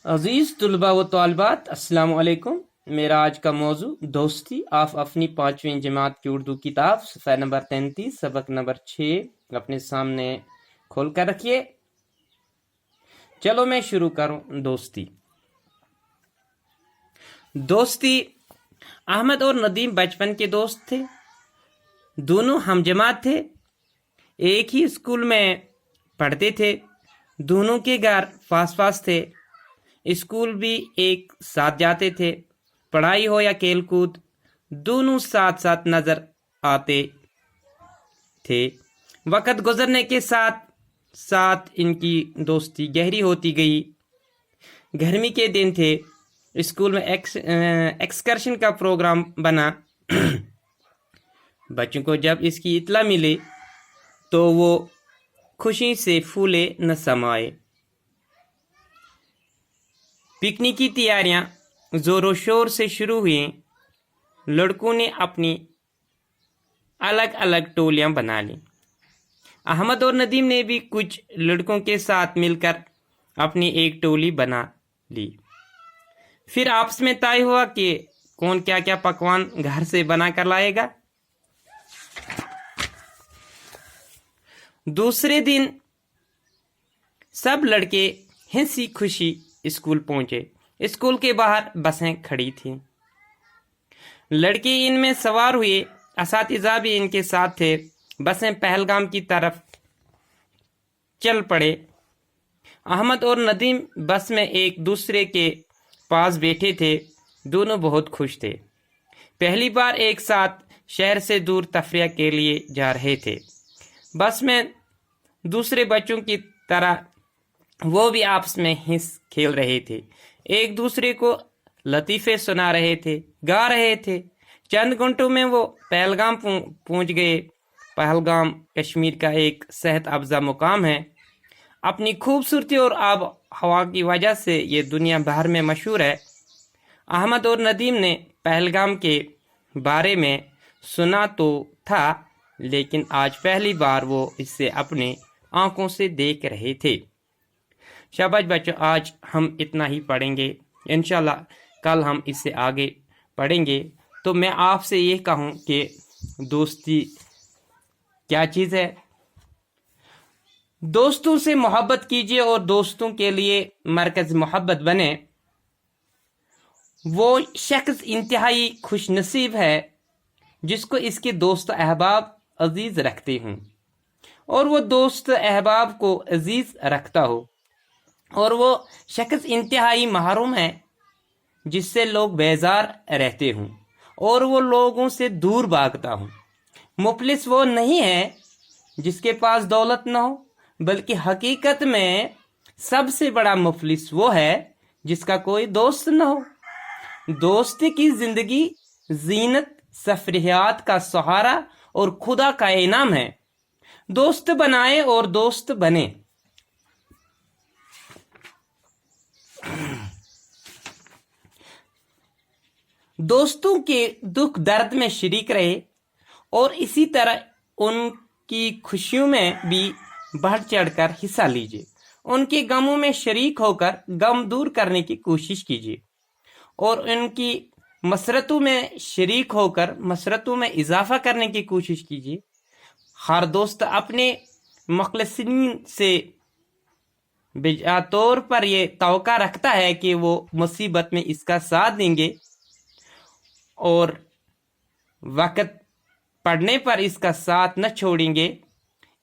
अजीज़ तलबा व तालिबात, अस्सलाम वालेकुम। मेरा आज का मौजू दोस्ती। आप अपनी 5वीं जमात की उर्दू किताब सफ़ा नंबर 33 सबक नंबर 6 अपने सामने खोल कर रखिए। चलो मैं शुरू करूं। दोस्ती दोस्ती अहमद और नदीम बचपन के दोस्त थे। दोनों हम जमात थे, एक ही स्कूल में पढ़ते थे। दोनों के घर पास पास थे, स्कूल भी एक साथ जाते थे। पढ़ाई हो या खेल कूद, दोनों साथ साथ नजर आते थे। वक्त गुजरने के साथ साथ इनकी दोस्ती गहरी होती गई। गर्मी के दिन थे, स्कूल में एक्सकर्शन का प्रोग्राम बना। बच्चों को जब इसकी इत्तला मिली तो वो खुशी से फूले न समाये। पिकनिक की तैयारियां जोरों शोर से शुरू हुई। लड़कों ने अपनी अलग अलग टोलियां बना ली। अहमद और नदीम ने भी कुछ लड़कों के साथ मिलकर अपनी एक टोली बना ली। फिर आपस में तय हुआ कि कौन क्या क्या पकवान घर से बना कर लाएगा। दूसरे दिन सब लड़के हंसी खुशी स्कूल पहुंचे। स्कूल के बाहर बसें खड़ी थीं। लड़के इनमें सवार हुए, असातिज़ा भी इनके साथ थे। बसें पहलगाम की तरफ चल पड़े। अहमद और नदीम बस में एक दूसरे के पास बैठे थे। दोनों बहुत खुश थे। पहली बार एक साथ शहर से दूर तफरीह के लिए जा रहे थे। बस में दूसरे बच्चों की तरह वो भी आपस में हंस खेल रहे थे, एक दूसरे को लतीफ़े सुना रहे थे, गा रहे थे। चंद घंटों में वो पहलगाम पहुंच गए। पहलगाम कश्मीर का एक सेहत अफजा मुकाम है। अपनी खूबसूरती और आब हवा की वजह से ये दुनिया भर में मशहूर है। अहमद और नदीम ने पहलगाम के बारे में सुना तो था, लेकिन आज पहली बार वो इसे अपने आंखों से देख रहे थे। शाबाश बच्चों, आज हम इतना ही पढ़ेंगे। इंशाल्लाह कल हम इससे आगे पढ़ेंगे। तो मैं आपसे ये कहूँ कि दोस्ती क्या चीज़ है। दोस्तों से मोहब्बत कीजिए और दोस्तों के लिए मरकज़ मोहब्बत बने। वो शख्स इंतहाई खुश नसीब है जिसको इसके दोस्त अहबाब अजीज़ रखते हों और वो दोस्त अहबाब को अजीज़ रखता हो। और वो शख्स इंतहाई महरूम है जिससे लोग बेजार रहते हों और वो लोगों से दूर भागता हो। मुफलिस वो नहीं है जिसके पास दौलत न हो, बल्कि हकीकत में सबसे बड़ा मुफलिस वो है जिसका कोई दोस्त न हो। दोस्ती की जिंदगी जीनत, सफरियात का सहारा और खुदा का इनाम है। दोस्त बनाए और दोस्त बने। दोस्तों के दुख दर्द में शरीक रहे और इसी तरह उनकी खुशियों में भी बढ़ चढ़कर हिस्सा लीजिए। उनके गमों में शरीक होकर गम दूर करने की कोशिश कीजिए और उनकी मसरतों में शरीक होकर मसरतों में इजाफा करने की कोशिश कीजिए। हर दोस्त अपने मुखलिसीन से बिजा तौर पर यह तवक्का रखता है कि वो मुसीबत में इसका साथ देंगे और वक़्त पड़ने पर इसका साथ न छोड़ेंगे।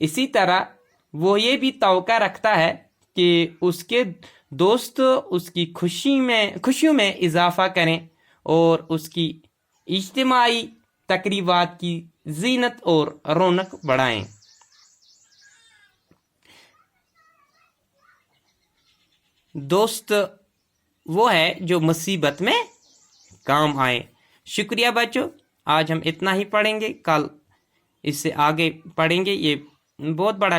इसी तरह वो ये भी तवक्का रखता है कि उसके दोस्त उसकी खुशियों में इजाफा करें और उसकी इज्तिमाई तकरीबात की जीनत और रौनक बढ़ाएं। दोस्त वो है जो मुसीबत में काम आए। शुक्रिया बच्चों, आज हम इतना ही पढ़ेंगे, कल इससे आगे पढ़ेंगे। ये बहुत बड़ा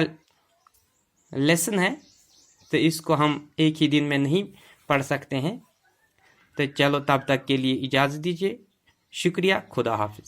लेसन है तो इसको हम एक ही दिन में नहीं पढ़ सकते हैं। तो चलो तब तक के लिए इजाज़त दीजिए। शुक्रिया, खुदा हाफिज़।